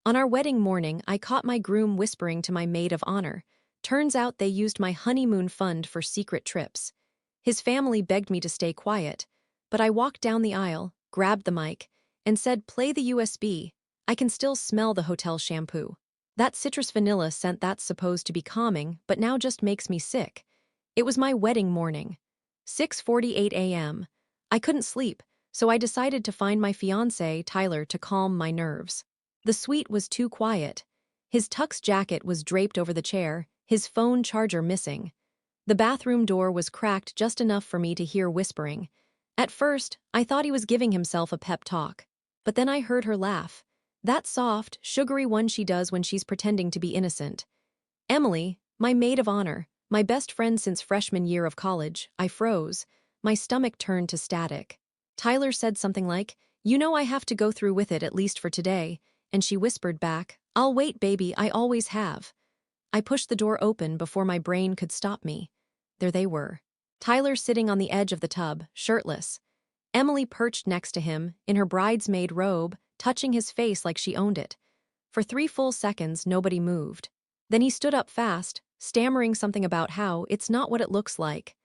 On our wedding morning, I caught my groom whispering to my maid of honor. Turns out they used my honeymoon fund for secret trips. His family begged me to stay quiet, but I walked down the aisle, grabbed the mic, and said, "Play the USB. I can still smell the hotel shampoo. That citrus vanilla scent that's supposed to be calming, but now just makes me sick." It was my wedding morning. 6:48 a.m. I couldn't sleep, so I decided to find my fiancé, Tyler, to calm my nerves. The suite was too quiet. His tux jacket was draped over the chair, his phone charger missing. The bathroom door was cracked just enough for me to hear whispering. At first, I thought he was giving himself a pep talk. But then I heard her laugh. That soft, sugary one she does when she's pretending to be innocent. Emily, my maid of honor, my best friend since freshman year of college. I froze. My stomach turned to static. Tyler said something like, "You know I have to go through with it at least for today," and she whispered back, "I'll wait, baby, I always have." I pushed the door open before my brain could stop me. There they were. Tyler sitting on the edge of the tub, shirtless. Emily perched next to him, in her bridesmaid robe, touching his face like she owned it. For 3 full seconds, nobody moved. Then he stood up fast, stammering something about how it's not what it looks like.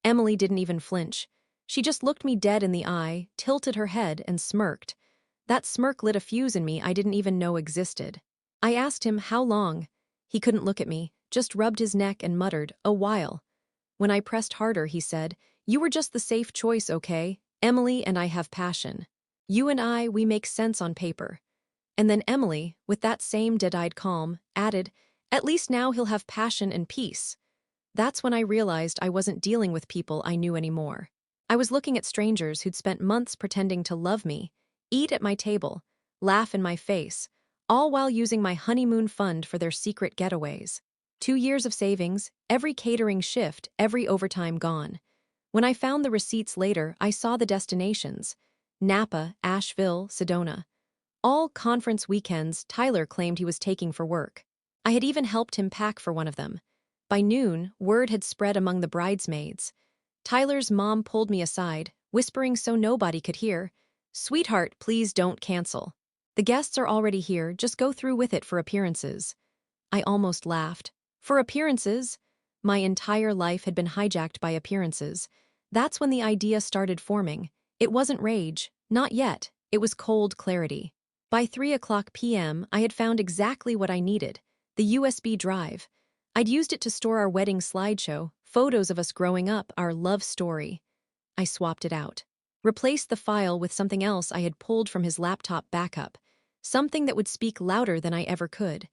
Emily didn't even flinch. She just looked me dead in the eye, tilted her head, and smirked. That smirk lit a fuse in me I didn't even know existed. I asked him how long. He couldn't look at me, just rubbed his neck and muttered, "A while." When I pressed harder, he said, "You were just the safe choice, okay? Emily and I have passion. You and I, we make sense on paper." And then Emily, with that same dead-eyed calm, added, "At least now he'll have passion and peace." That's when I realized I wasn't dealing with people I knew anymore. I was looking at strangers who'd spent months pretending to love me, eat at my table, laugh in my face, all while using my honeymoon fund for their secret getaways. 2 years of savings, every catering shift, every overtime gone. When I found the receipts later, I saw the destinations: Napa, Asheville, Sedona. All conference weekends Tyler claimed he was taking for work. I had even helped him pack for one of them. By noon, word had spread among the bridesmaids. Tyler's mom pulled me aside, whispering so nobody could hear, "Sweetheart, please don't cancel. The guests are already here, just go through with it for appearances." I almost laughed. For appearances? My entire life had been hijacked by appearances. That's when the idea started forming. It wasn't rage, not yet. It was cold clarity. By 3 p.m., I had found exactly what I needed: the USB drive. I'd used it to store our wedding slideshow, photos of us growing up, our love story. I swapped it out. Replaced the file with something else I had pulled from his laptop backup. Something that would speak louder than I ever could.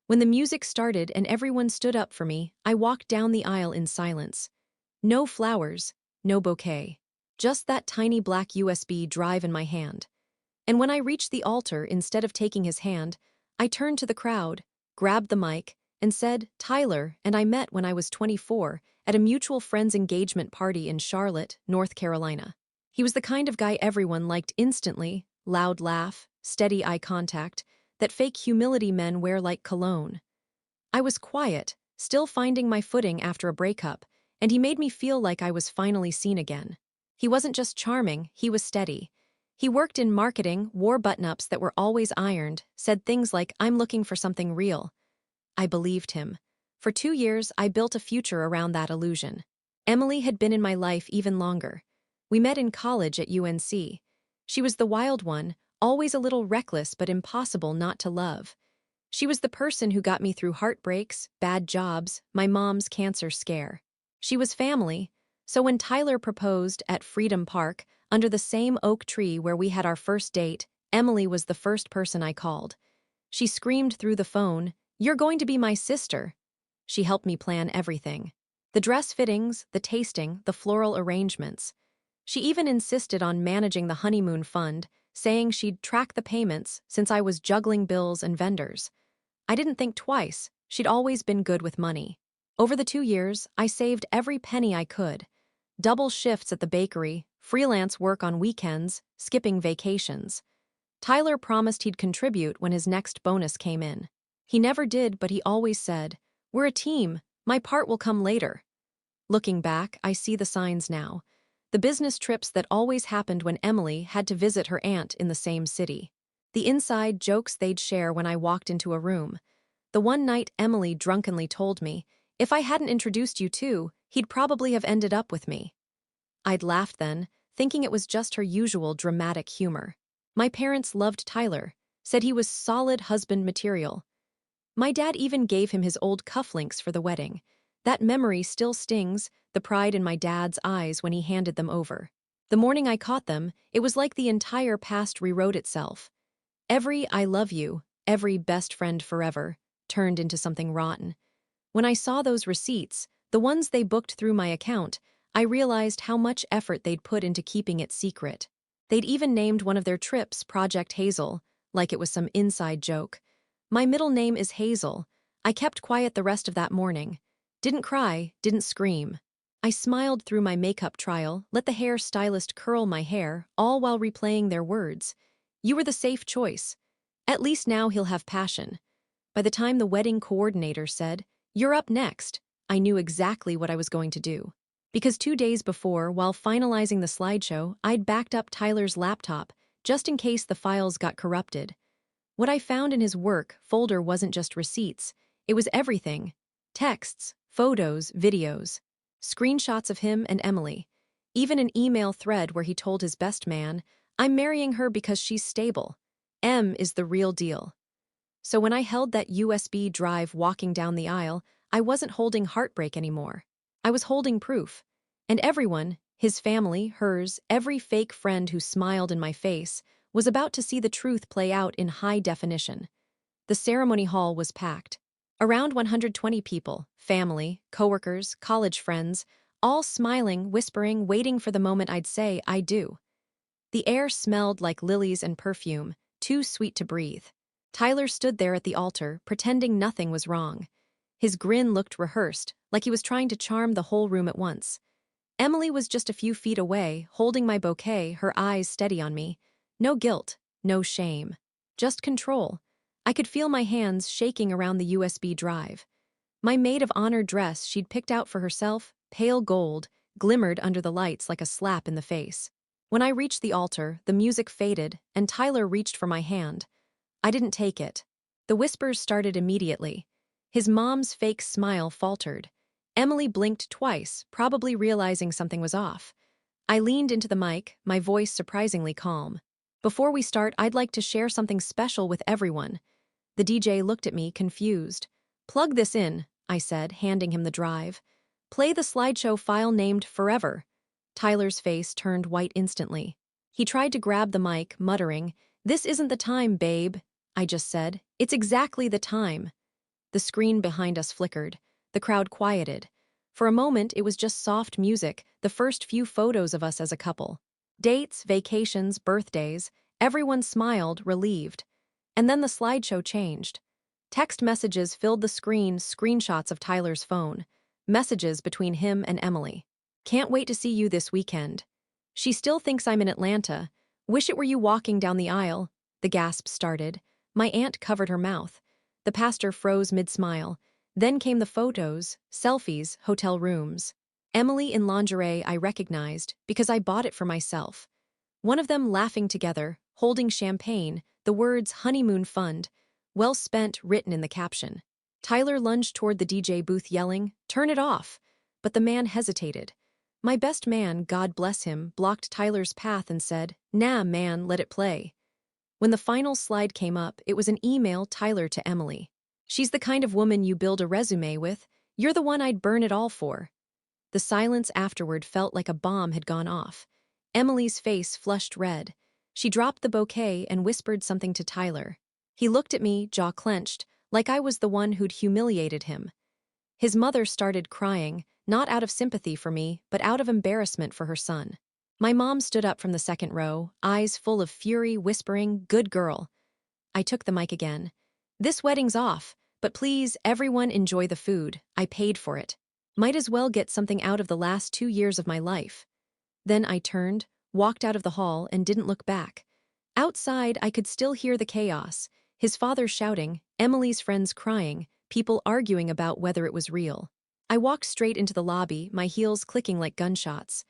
When the music started and everyone stood up for me, I walked down the aisle in silence. No flowers, no bouquet. Just that tiny black USB drive in my hand. And when I reached the altar, instead of taking his hand, I turned to the crowd, grabbed the mic, and said, "Tyler and I met when I was 24 at a mutual friend's engagement party in Charlotte, North Carolina. He was the kind of guy everyone liked instantly: loud laugh, steady eye contact, that fake humility men wear like cologne." I was quiet, still finding my footing after a breakup, and he made me feel like I was finally seen again. He wasn't just charming, he was steady. He worked in marketing, wore button-ups that were always ironed, said things like, "I'm looking for something real." I believed him. For 2 years, I built a future around that illusion. Emily had been in my life even longer. We met in college at UNC. She was the wild one, always a little reckless but impossible not to love. She was the person who got me through heartbreaks, bad jobs, my mom's cancer scare. She was family, so when Tyler proposed at Freedom Park, under the same oak tree where we had our first date, Emily was the first person I called. She screamed through the phone, "You're going to be my sister." She helped me plan everything: the dress fittings, the tasting, the floral arrangements. She even insisted on managing the honeymoon fund, saying she'd track the payments since I was juggling bills and vendors. I didn't think twice. She'd always been good with money. Over the 2 years, I saved every penny I could. Double shifts at the bakery, freelance work on weekends, skipping vacations. Tyler promised he'd contribute when his next bonus came in. He never did, but he always said, "We're a team. My part will come later." Looking back, I see the signs now. The business trips that always happened when Emily had to visit her aunt in the same city. the inside jokes they'd share when I walked into a room. The one night Emily drunkenly told me, if I hadn't introduced you too, he'd probably have ended up with me. I'd laughed then, thinking it was just her usual dramatic humor. My parents loved Tyler, said he was solid husband material. My dad even gave him his old cufflinks for the wedding. That memory still stings, the pride in my dad's eyes when he handed them over. The morning I caught them, it was like the entire past rewrote itself. Every I love you, every best friend forever, turned into something rotten. When I saw those receipts, the ones they booked through my account, I realized how much effort they'd put into keeping it secret. They'd even named one of their trips Project Hazel, like it was some inside joke. My middle name is Hazel. I kept quiet the rest of that morning. Didn't cry, didn't scream. I smiled through my makeup trial, let the hair stylist curl my hair, all while replaying their words. You were the safe choice. At least now he'll have passion. By the time the wedding coordinator said, "You're up next," I knew exactly what I was going to do. Because 2 days before, while finalizing the slideshow, I'd backed up Tyler's laptop, just in case the files got corrupted. What I found in his work folder wasn't just receipts, it was everything. Texts, photos, videos, screenshots of him and Emily. Even an email thread where he told his best man, "I'm marrying her because she's stable. M is the real deal." So when I held that USB drive walking down the aisle, I wasn't holding heartbreak anymore. I was holding proof. And everyone, his family, hers, every fake friend who smiled in my face, was about to see the truth play out in high definition. The ceremony hall was packed. Around 120 people, family, coworkers, college friends, all smiling, whispering, waiting for the moment I'd say, "I do." The air smelled like lilies and perfume, too sweet to breathe. Tyler stood there at the altar, pretending nothing was wrong. His grin looked rehearsed, like he was trying to charm the whole room at once. Emily was just a few feet away, holding my bouquet, her eyes steady on me. No guilt, no shame. Just control. I could feel my hands shaking around the USB drive. My maid of honor dress she'd picked out for herself, pale gold, glimmered under the lights like a slap in the face. When I reached the altar, the music faded, and Tyler reached for my hand. I didn't take it. The whispers started immediately. His mom's fake smile faltered. Emily blinked twice, probably realizing something was off. I leaned into the mic, my voice surprisingly calm. "Before we start, I'd like to share something special with everyone." The DJ looked at me, confused. "Plug this in," I said, handing him the drive. "Play the slideshow file named Forever." Tyler's face turned white instantly. He tried to grab the mic, muttering, "This isn't the time, babe." I just said, "It's exactly the time." The screen behind us flickered. The crowd quieted. For a moment, it was just soft music, the first few photos of us as a couple. Dates, vacations, birthdays, everyone smiled, relieved. And then the slideshow changed. Text messages filled the screen, screenshots of Tyler's phone. Messages between him and Emily. "Can't wait to see you this weekend. She still thinks I'm in Atlanta. Wish it were you walking down the aisle." The gasp started. My aunt covered her mouth. The pastor froze mid-smile. Then came the photos, selfies, hotel rooms. Emily in lingerie I recognized because I bought it for myself. One of them laughing together, holding champagne, the words "honeymoon fund," well spent written in the caption. Tyler lunged toward the DJ booth yelling, "Turn it off!" But the man hesitated. My best man, God bless him, blocked Tyler's path and said, "Nah, man, let it play." When the final slide came up, it was an email Tyler to Emily. "She's the kind of woman you build a resume with. You're the one I'd burn it all for." The silence afterward felt like a bomb had gone off. Emily's face flushed red. She dropped the bouquet and whispered something to Tyler. He looked at me, jaw clenched, like I was the one who'd humiliated him. His mother started crying, not out of sympathy for me, but out of embarrassment for her son. My mom stood up from the second row, eyes full of fury, whispering, "Good girl." I took the mic again. "This wedding's off, but please, everyone enjoy the food. I paid for it. Might as well get something out of the last 2 years of my life." Then I turned, walked out of the hall, and didn't look back. Outside, I could still hear the chaos. His father shouting, Emily's friends crying, people arguing about whether it was real. I walked straight into the lobby, my heels clicking like gunshots.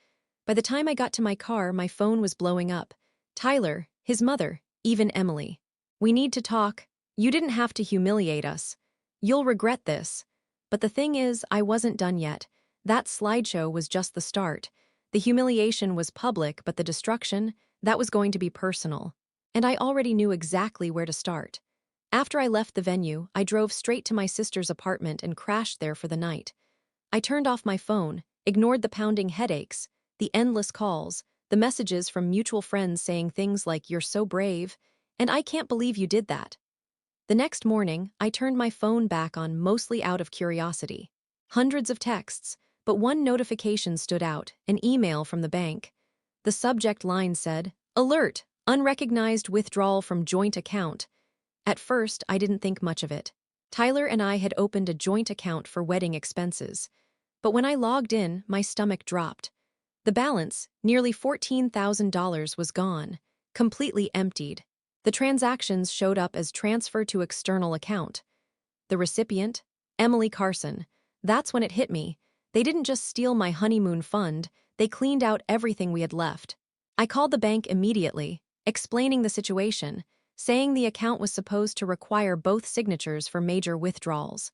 By the time I got to my car, my phone was blowing up. Tyler, his mother, even Emily. We need to talk. You didn't have to humiliate us. You'll regret this. But the thing is, I wasn't done yet. That slideshow was just the start. The humiliation was public, but the destruction, that was going to be personal. And I already knew exactly where to start. After I left the venue, I drove straight to my sister's apartment and crashed there for the night. I turned off my phone, ignored the pounding headaches, the endless calls, the messages from mutual friends saying things like, "You're so brave," and "I can't believe you did that." The next morning, I turned my phone back on mostly out of curiosity. Hundreds of texts, but one notification stood out, an email from the bank. The subject line said, "Alert! Unrecognized withdrawal from joint account." At first, I didn't think much of it. Tyler and I had opened a joint account for wedding expenses. But when I logged in, my stomach dropped. The balance, nearly $14,000, was gone, completely emptied. The transactions showed up as transfer to external account. The recipient? Emily Carson. That's when it hit me. They didn't just steal my honeymoon fund, they cleaned out everything we had left. I called the bank immediately, explaining the situation, saying the account was supposed to require both signatures for major withdrawals.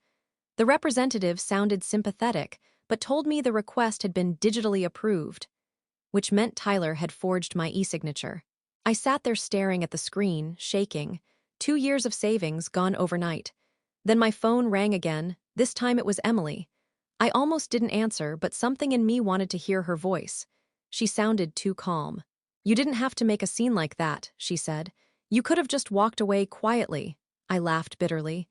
The representative sounded sympathetic, but told me the request had been digitally approved, which meant Tyler had forged my e-signature. I sat there staring at the screen, shaking. 2 years of savings gone overnight. Then my phone rang again. This time it was Emily. I almost didn't answer, but something in me wanted to hear her voice. She sounded too calm. "You didn't have to make a scene like that," she said. "You could have just walked away quietly." I laughed bitterly.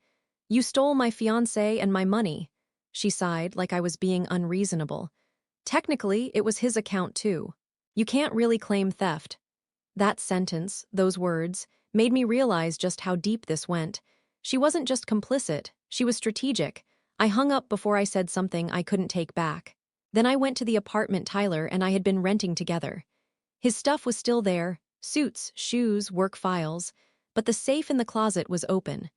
"You stole my fiancé and my money." She sighed like I was being unreasonable. "Technically, it was his account too. You can't really claim theft." That sentence, those words, made me realize just how deep this went. She wasn't just complicit, she was strategic. I hung up before I said something I couldn't take back. Then I went to the apartment Tyler and I had been renting together. His stuff was still there, suits, shoes, work files, but the safe in the closet was open.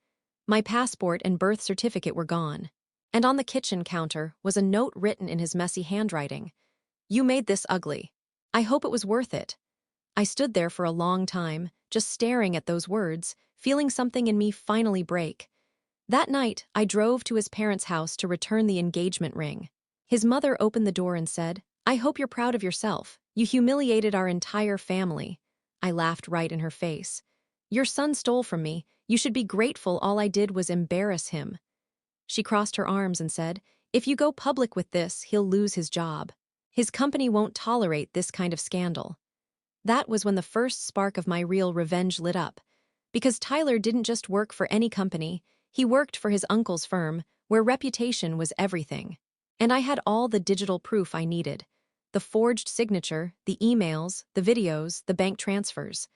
My passport and birth certificate were gone. And on the kitchen counter was a note written in his messy handwriting. "You made this ugly. I hope it was worth it." I stood there for a long time, just staring at those words, feeling something in me finally break. That night, I drove to his parents' house to return the engagement ring. His mother opened the door and said, "I hope you're proud of yourself. You humiliated our entire family." I laughed right in her face. "Your son stole from me. You should be grateful all I did was embarrass him." She crossed her arms and said, "If you go public with this, he'll lose his job. His company won't tolerate this kind of scandal." That was when the first spark of my real revenge lit up. Because Tyler didn't just work for any company, he worked for his uncle's firm, where reputation was everything. And I had all the digital proof I needed. The forged signature, the emails, the videos, the bank transfers.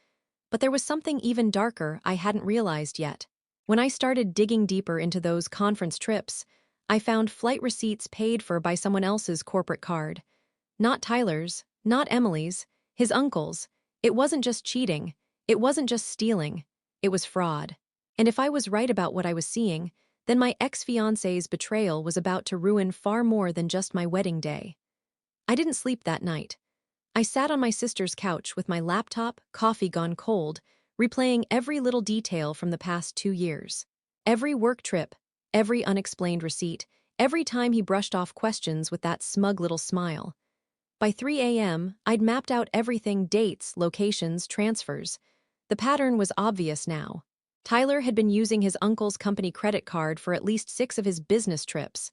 But there was something even darker I hadn't realized yet. When I started digging deeper into those conference trips, I found flight receipts paid for by someone else's corporate card. Not Tyler's, not Emily's, his uncle's. It wasn't just cheating. It wasn't just stealing. It was fraud. And if I was right about what I was seeing, then my ex-fiancé's betrayal was about to ruin far more than just my wedding day. I didn't sleep that night. I sat on my sister's couch with my laptop, coffee gone cold, replaying every little detail from the past 2 years. Every work trip, every unexplained receipt, every time he brushed off questions with that smug little smile. By 3 a.m., I'd mapped out everything: dates, locations, transfers. The pattern was obvious now. Tyler had been using his uncle's company credit card for at least 6 of his business trips.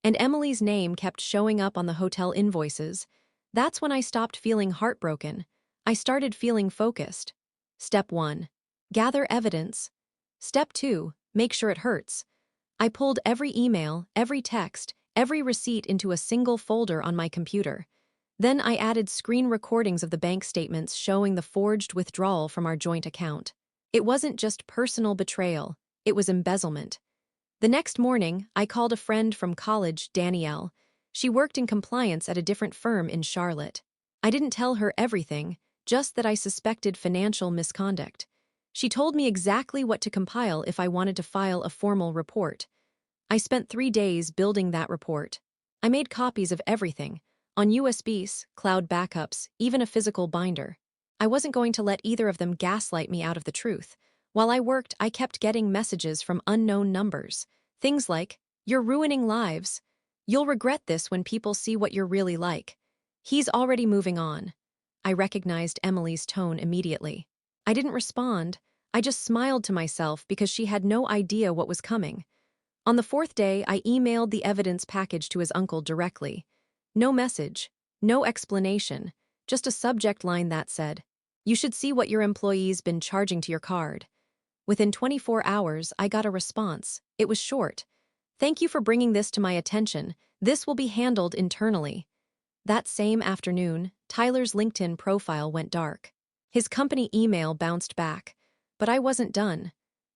And Emily's name kept showing up on the hotel invoices. That's when I stopped feeling heartbroken. I started feeling focused. Step 1. Gather evidence. Step 2. Make sure it hurts. I pulled every email, every text, every receipt into a single folder on my computer. Then I added screen recordings of the bank statements showing the forged withdrawal from our joint account. It wasn't just personal betrayal, it was embezzlement. The next morning, I called a friend from college, Danielle. She worked in compliance at a different firm in Charlotte. I didn't tell her everything, just that I suspected financial misconduct. She told me exactly what to compile if I wanted to file a formal report. I spent 3 days building that report. I made copies of everything, on USBs, cloud backups, even a physical binder. I wasn't going to let either of them gaslight me out of the truth. While I worked, I kept getting messages from unknown numbers. Things like, "You're ruining lives. You'll regret this when people see what you're really like. He's already moving on." I recognized Emily's tone immediately. I didn't respond. I just smiled to myself because she had no idea what was coming. On the fourth day, I emailed the evidence package to his uncle directly. No message, no explanation, just a subject line that said, "You should see what your employee's been charging to your card." Within 24 hours, I got a response. It was short. "Thank you for bringing this to my attention. This will be handled internally." That same afternoon, Tyler's LinkedIn profile went dark. His company email bounced back. But I wasn't done.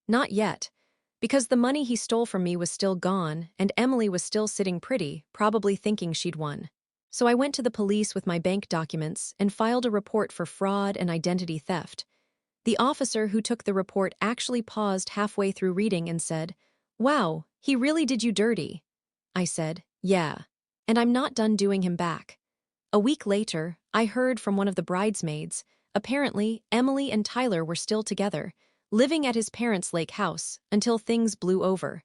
Not yet. Because the money he stole from me was still gone, and Emily was still sitting pretty, probably thinking she'd won. So I went to the police with my bank documents and filed a report for fraud and identity theft. The officer who took the report actually paused halfway through reading and said, "Wow, he really did you dirty." I said, "Yeah. And I'm not done doing him back." A week later, I heard from one of the bridesmaids. Apparently, Emily and Tyler were still together, living at his parents' lake house, until things blew over.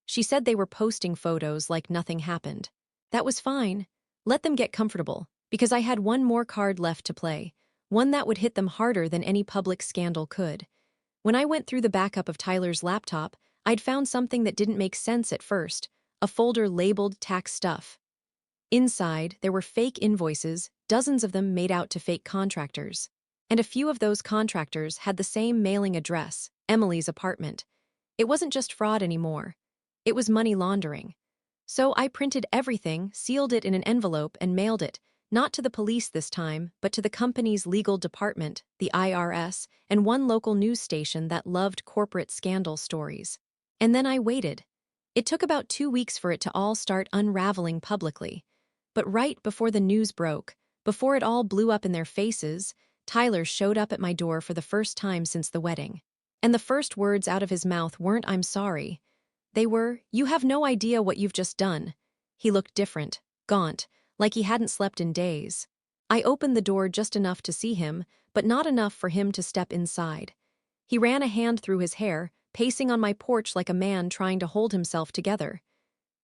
She said they were posting photos like nothing happened. That was fine. Let them get comfortable, because I had one more card left to play, one that would hit them harder than any public scandal could. When I went through the backup of Tyler's laptop, I'd found something that didn't make sense at first, a folder labeled tax stuff. Inside, there were fake invoices, dozens of them made out to fake contractors. And a few of those contractors had the same mailing address, Emily's apartment. It wasn't just fraud anymore. It was money laundering. So I printed everything, sealed it in an envelope, and mailed it, not to the police this time, but to the company's legal department, the IRS, and one local news station that loved corporate scandal stories. And then I waited. It took about 2 weeks for it to all start unraveling publicly. But right before the news broke, before it all blew up in their faces, Tyler showed up at my door for the first time since the wedding. And the first words out of his mouth weren't "I'm sorry." They were, "You have no idea what you've just done." He looked different, gaunt, like he hadn't slept in days. I opened the door just enough to see him, but not enough for him to step inside. He ran a hand through his hair, pacing on my porch like a man trying to hold himself together.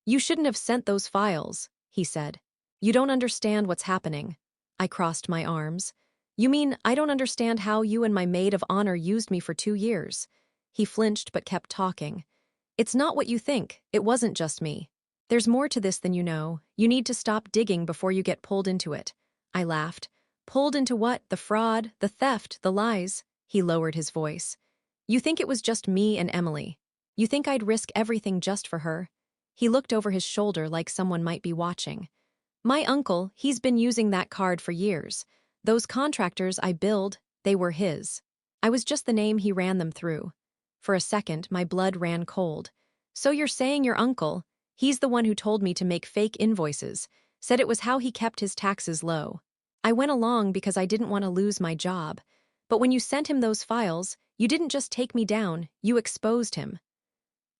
"You shouldn't have sent those files," he said. "You don't understand what's happening." I crossed my arms. "You mean I don't understand how you and my maid of honor used me for 2 years?" He flinched but kept talking. "It's not what you think. It wasn't just me. There's more to this than you know. You need to stop digging before you get pulled into it." I laughed. "Pulled into what? The fraud, the theft, the lies?" He lowered his voice. "You think it was just me and Emily. You think I'd risk everything just for her?" He looked over his shoulder like someone might be watching. "My uncle, he's been using that card for years. Those contractors I billed, they were his. I was just the name he ran them through." For a second, my blood ran cold. "So you're saying your uncle, he's the one who told me to make fake invoices, said it was how he kept his taxes low. I went along because I didn't want to lose my job. But when you sent him those files, you didn't just take me down, you exposed him."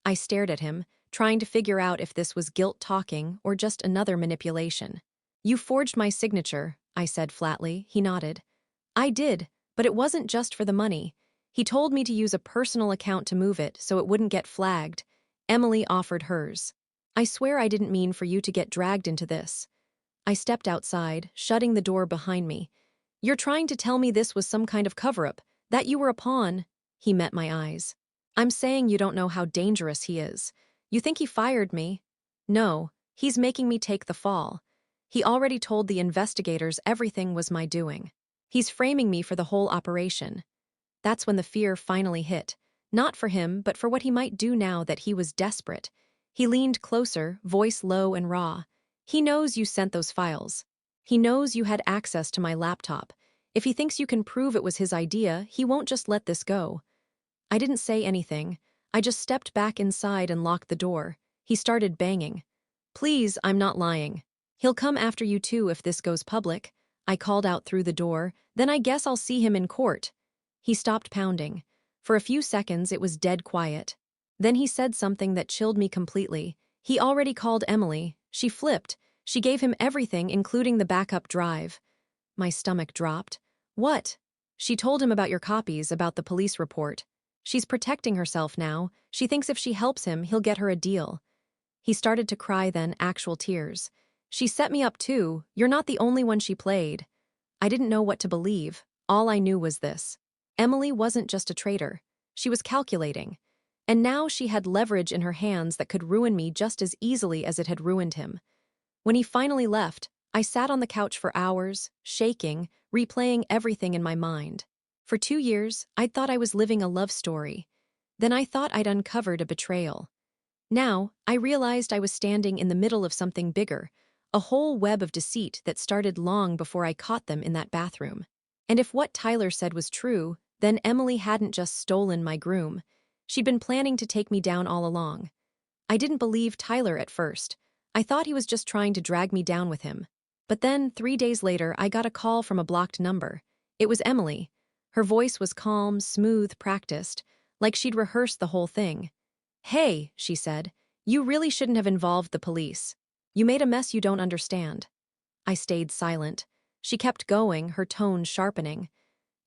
I stared at him, trying to figure out if this was guilt talking or just another manipulation. "You forged my signature," I said flatly. He nodded. "I did, but it wasn't just for the money. He told me to use a personal account to move it so it wouldn't get flagged. Emily offered hers. I swear I didn't mean for you to get dragged into this." I stepped outside, shutting the door behind me. "You're trying to tell me this was some kind of cover-up, that you were a pawn?" He met my eyes. "I'm saying you don't know how dangerous he is. You think he fired me? No, he's making me take the fall. He already told the investigators everything was my doing. He's framing me for the whole operation." That's when the fear finally hit. Not for him, but for what he might do now that he was desperate. He leaned closer, voice low and raw. "He knows you sent those files. He knows you had access to my laptop. If he thinks you can prove it was his idea, he won't just let this go." I didn't say anything. I just stepped back inside and locked the door. He started banging. "Please, I'm not lying. He'll come after you too if this goes public." I called out through the door. "Then I guess I'll see him in court." He stopped pounding. For a few seconds, it was dead quiet. Then he said something that chilled me completely. He already called Emily. She flipped. She gave him everything, including the backup drive. My stomach dropped. "What?" "She told him about your copies, about the police report." She's protecting herself now. She thinks if she helps him, he'll get her a deal. He started to cry then, actual tears. She set me up too. You're not the only one she played. I didn't know what to believe. All I knew was this. Emily wasn't just a traitor. She was calculating. And now she had leverage in her hands that could ruin me just as easily as it had ruined him. When he finally left, I sat on the couch for hours, shaking, replaying everything in my mind. For 2 years, I'd thought I was living a love story. Then I thought I'd uncovered a betrayal. Now, I realized I was standing in the middle of something bigger, a whole web of deceit that started long before I caught them in that bathroom. And if what Tyler said was true, then Emily hadn't just stolen my groom. She'd been planning to take me down all along. I didn't believe Tyler at first. I thought he was just trying to drag me down with him. But then, 3 days later, I got a call from a blocked number. It was Emily. Her voice was calm, smooth, practiced, like she'd rehearsed the whole thing. "Hey," she said, "you really shouldn't have involved the police. You made a mess you don't understand." I stayed silent. She kept going, her tone sharpening.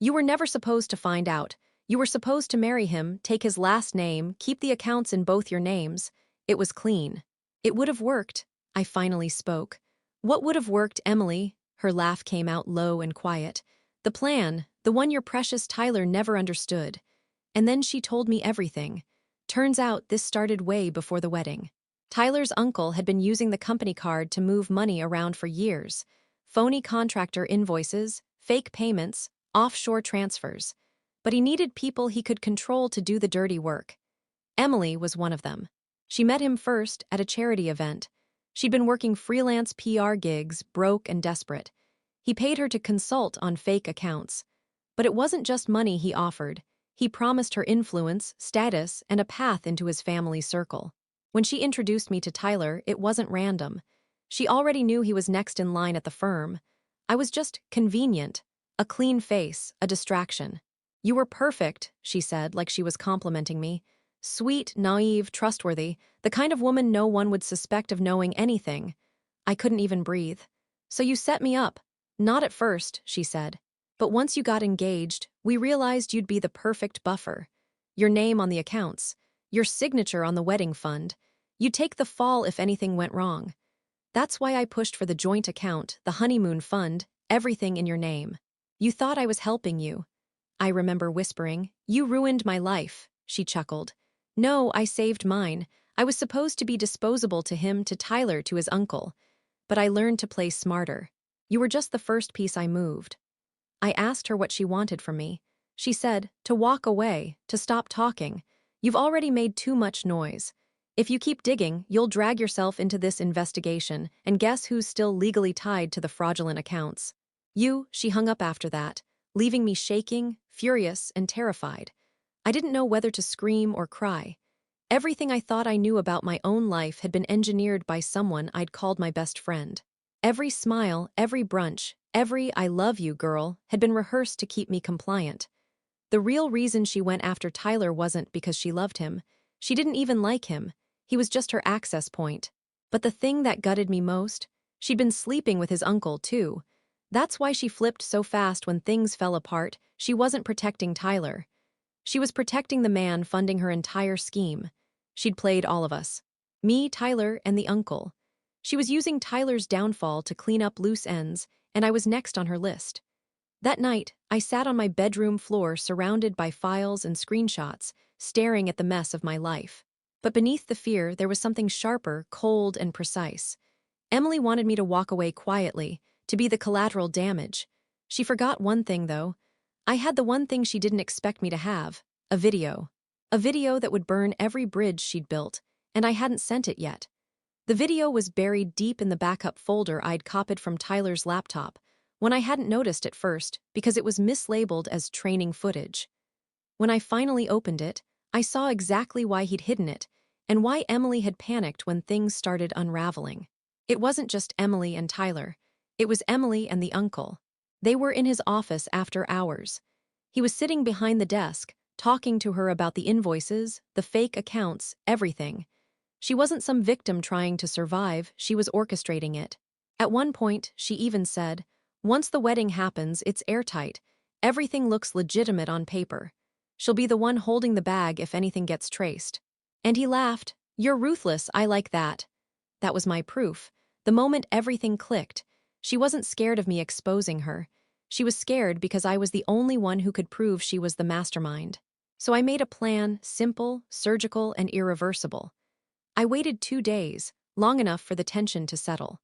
"You were never supposed to find out. You were supposed to marry him, take his last name, keep the accounts in both your names. It was clean. It would have worked." I finally spoke. "What would have worked, Emily?" Her laugh came out low and quiet. "The plan, the one your precious Tyler never understood." And then she told me everything. Turns out this started way before the wedding. Tyler's uncle had been using the company card to move money around for years. Phony contractor invoices, fake payments, offshore transfers. But he needed people he could control to do the dirty work. Emily was one of them. She met him first at a charity event. She'd been working freelance PR gigs, broke and desperate. He paid her to consult on fake accounts. But it wasn't just money he offered. He promised her influence, status, and a path into his family circle. When she introduced me to Tyler, it wasn't random. She already knew he was next in line at the firm. I was just convenient, a clean face, a distraction. "You were perfect," she said, like she was complimenting me. "Sweet, naive, trustworthy, the kind of woman no one would suspect of knowing anything." I couldn't even breathe. "So you set me up." "Not at first," she said. "But once you got engaged, we realized you'd be the perfect buffer. Your name on the accounts, your signature on the wedding fund. You'd take the fall if anything went wrong. That's why I pushed for the joint account, the honeymoon fund, everything in your name. You thought I was helping you." I remember whispering, "You ruined my life," she chuckled. "No, I saved mine. I was supposed to be disposable to him, to Tyler, to his uncle. But I learned to play smarter. You were just the first piece I moved." I asked her what she wanted from me. She said, "To walk away, to stop talking. You've already made too much noise. If you keep digging, you'll drag yourself into this investigation, and guess who's still legally tied to the fraudulent accounts? You." She hung up after that, leaving me shaking, furious, and terrified. I didn't know whether to scream or cry. Everything I thought I knew about my own life had been engineered by someone I'd called my best friend. Every smile, every brunch, every "I love you, girl" had been rehearsed to keep me compliant. The real reason she went after Tyler wasn't because she loved him. She didn't even like him. He was just her access point. But the thing that gutted me most? She'd been sleeping with his uncle, too. That's why she flipped so fast when things fell apart. She wasn't protecting Tyler. She was protecting the man funding her entire scheme. She'd played all of us. Me, Tyler, and the uncle. She was using Tyler's downfall to clean up loose ends, and I was next on her list. That night, I sat on my bedroom floor surrounded by files and screenshots, staring at the mess of my life. But beneath the fear, there was something sharper, cold, and precise. Emily wanted me to walk away quietly, to be the collateral damage. She forgot one thing, though. I had the one thing she didn't expect me to have, a video. A video that would burn every bridge she'd built, and I hadn't sent it yet. The video was buried deep in the backup folder I'd copied from Tyler's laptop, when I hadn't noticed at first because it was mislabeled as training footage. When I finally opened it, I saw exactly why he'd hidden it, and why Emily had panicked when things started unraveling. It wasn't just Emily and Tyler. It was Emily and the uncle. They were in his office after hours. He was sitting behind the desk, talking to her about the invoices, the fake accounts, everything. She wasn't some victim trying to survive, she was orchestrating it. At one point, she even said, "Once the wedding happens, it's airtight. Everything looks legitimate on paper." She'll be the one holding the bag if anything gets traced. And he laughed. You're ruthless, I like that. That was my proof. The moment everything clicked, she wasn't scared of me exposing her. She was scared because I was the only one who could prove she was the mastermind. So I made a plan, simple, surgical, and irreversible. I waited 2 days, long enough for the tension to settle.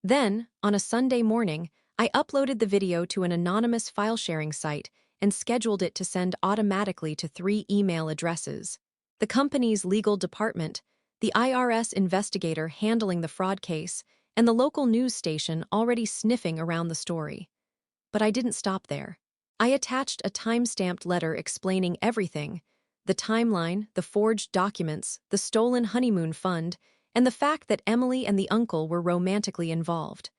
Then, on a Sunday morning, I uploaded the video to an anonymous file-sharing site and scheduled it to send automatically to 3 email addresses. The company's legal department, the IRS investigator handling the fraud case, and the local news station already sniffing around the story. But I didn't stop there. I attached a time-stamped letter explaining everything: the timeline, the forged documents, the stolen honeymoon fund, and the fact that Emily and the uncle were romantically involved.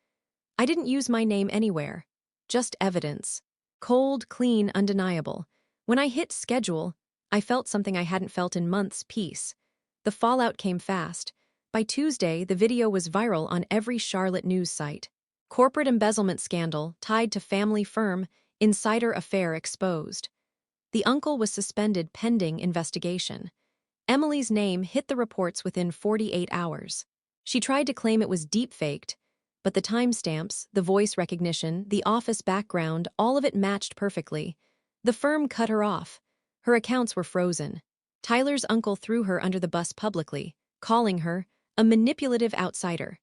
I didn't use my name anywhere. Just evidence. Cold, clean, undeniable. When I hit schedule, I felt something I hadn't felt in months: peace. The fallout came fast. By Tuesday, the video was viral on every Charlotte news site. Corporate embezzlement scandal tied to family firm, insider affair exposed. The uncle was suspended pending investigation. Emily's name hit the reports within 48 hours. She tried to claim it was deep-faked, but the timestamps, the voice recognition, the office background, all of it matched perfectly. The firm cut her off. Her accounts were frozen. Tyler's uncle threw her under the bus publicly, calling her a manipulative outsider.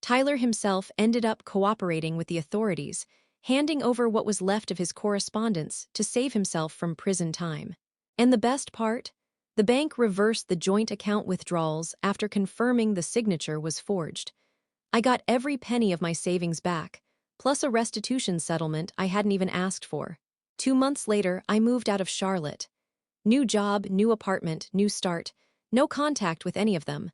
Tyler himself ended up cooperating with the authorities, handing over what was left of his correspondence to save himself from prison time. And the best part? The bank reversed the joint account withdrawals after confirming the signature was forged. I got every penny of my savings back, plus a restitution settlement I hadn't even asked for. 2 months later, I moved out of Charlotte. New job, new apartment, new start. No contact with any of them.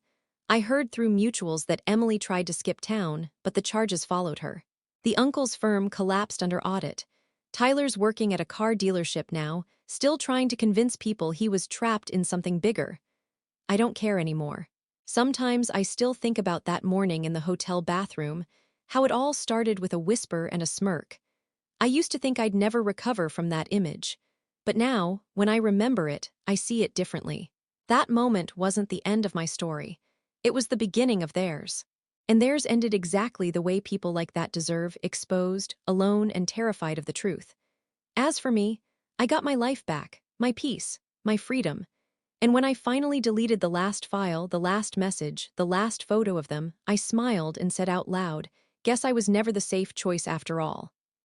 I heard through mutuals that Emily tried to skip town, but the charges followed her. The uncle's firm collapsed under audit. Tyler's working at a car dealership now, still trying to convince people he was trapped in something bigger. I don't care anymore. Sometimes I still think about that morning in the hotel bathroom, how it all started with a whisper and a smirk. I used to think I'd never recover from that image. But now, when I remember it, I see it differently. That moment wasn't the end of my story. It was the beginning of theirs. And theirs ended exactly the way people like that deserve: exposed, alone, and terrified of the truth. As for me, I got my life back, my peace, my freedom. And when I finally deleted the last file, the last message, the last photo of them, I smiled and said out loud, "Guess I was never the safe choice after all."